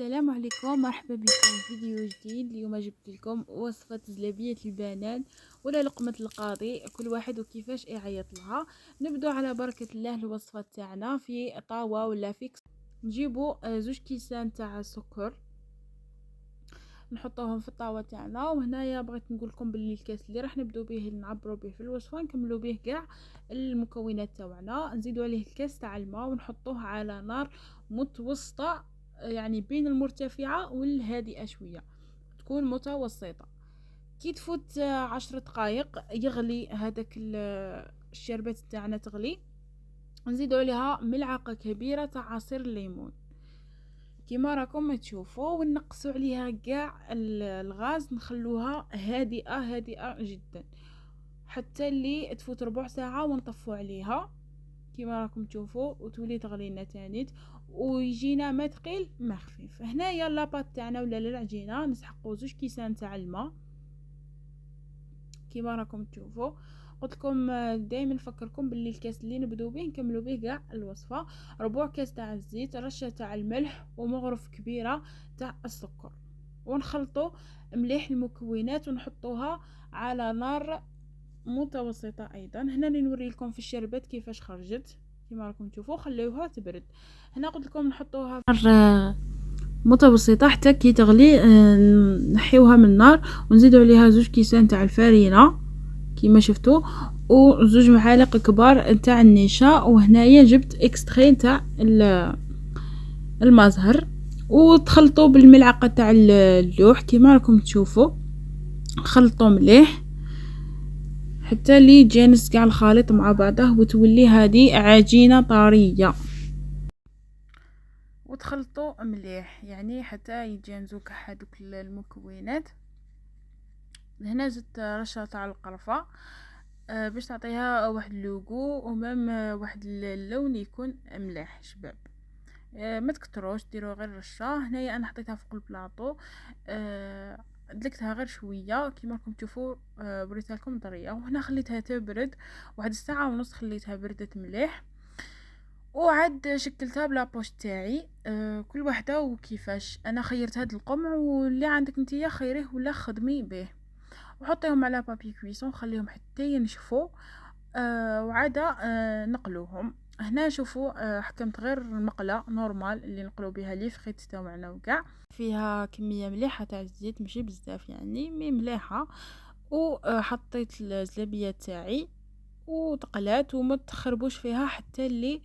السلام عليكم، مرحبا بكم في فيديو جديد. اليوم جبت لكم وصفة زلابية البنان ولا لقمة القاضي، كل واحد وكيفاش يعيط لها. نبدو على بركة الله. الوصفة تاعنا في طاوة ولا فيكس، نجيبوا زوج كيسان تاع سكر نحطوهم في الطاوة تاعنا. وهنايا بغيت نقول لكم باللي الكاس اللي راح نبدو به نعبروا به في الوصفه نكملوا به كاع المكونات تاعنا. نزيدوا عليه الكاس تاع الماء ونحطوه على نار متوسطه، يعني بين المرتفعه والهادئه شويه، تكون متوسطه. كي تفوت 10 دقائق يغلي هذاك الشربات تاعنا تغلي، نزيدوا عليها ملعقه كبيره تاع عصير الليمون كيما راكم تشوفوا، ونقصوا عليها كاع الغاز، نخلوها هادئه جدا حتى اللي تفوت ربع ساعه ونطفوا عليها كيما راكم تشوفوا، وتولي تغلي لنا تانيت ويجينا ما ثقيل ما خفيف. هنايا لاباط تاعنا ولا العجينه نسحقوا زوج كيسان تاع الماء كيما راكم تشوفوا. قلت لكم دائما نفكركم باللي الكاس اللي نبدو به نكملوا به كاع الوصفه. ربع كاس تاع الزيت، رشه تاع الملح، ومغرف كبيره تاع السكر، ونخلطوا مليح المكونات ونحطوها على نار متوسطه. ايضا هنا نوري لكم في الشربات كيفاش خرجت كيما راكم تشوفوا. خليوها تبرد. هنا قلت لكم نحطوها نار متوسطه حتى كي تغلي، نحيوها من النار ونزيدوا عليها زوج كيسان تاع الفرينه كيما شفتوا، وزوج معالق كبار تاع النشا. وهنايا جبت اكستري تاع المزهر، وتخلطوا بالملعقه تاع اللوح كيما راكم تشوفوا. خلطوا مليح حتى لي يتجانس كاع الخليط مع بعضه وتولي هذه عجينه طريه، وتخلطوا مليح يعني حتى يتجانسوا كاع هذوك المكونات. هنا زدت رشه تاع القرفه باش تعطيها واحد اللوغو ومام واحد اللون يكون مليح شباب. ما تكتروش، ديروا غير رشه. هنايا انا حطيتها فوق البلاطو، دلكتها غير شويه كيما راكم تشوفوا، وريتها لكم طريه. وهنا خليتها تبرد واحد الساعه ونص، خليتها بردت مليح. وعاد شكلتها بلا بوش تاعي. كل واحده وكيفاش. انا خيرت هاد القمع، واللي عندك نتيا خيريه ولا خدمي به، وحطيهم على بابي كويسون خليهم حتى ينشفوا. وعاده نقلوهم. هنا شوفوا، حكمت غير المقله نورمال اللي نقلو بها لي فريت تاعنا وكاع، فيها كميه مليحه تاع الزيت ماشي بزاف يعني مي مليحه. وحطيت الزلابيه تاعي وتقلات، وما تخربوش فيها حتى اللي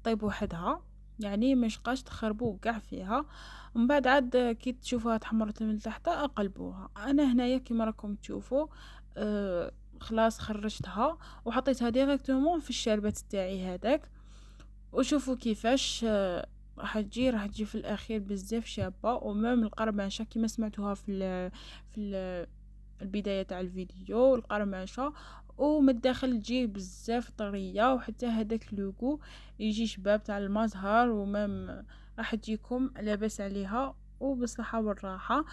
طيب وحدها، يعني ما يبقاش تخربوا كاع فيها. ومن بعد عاد كي تشوفوها تحمرت من تحت اقلبوها. انا هنايا كيما راكم تشوفوا خلاص خرجتها وحطيتها ديريكتومون في الشربات تاعي هذاك. وشوفوا كيفاش راح تجي في الاخير بزاف شابه. ومام القرمشه كيما سمعتوها في البدايه تاع الفيديو، القرمشه ومن الداخل تجي بزاف طريه، وحتى هذاك اللوغو يجي شباب تاع المزهر. ومام راح تجيكم لاباس عليها وبالصحه والراحه.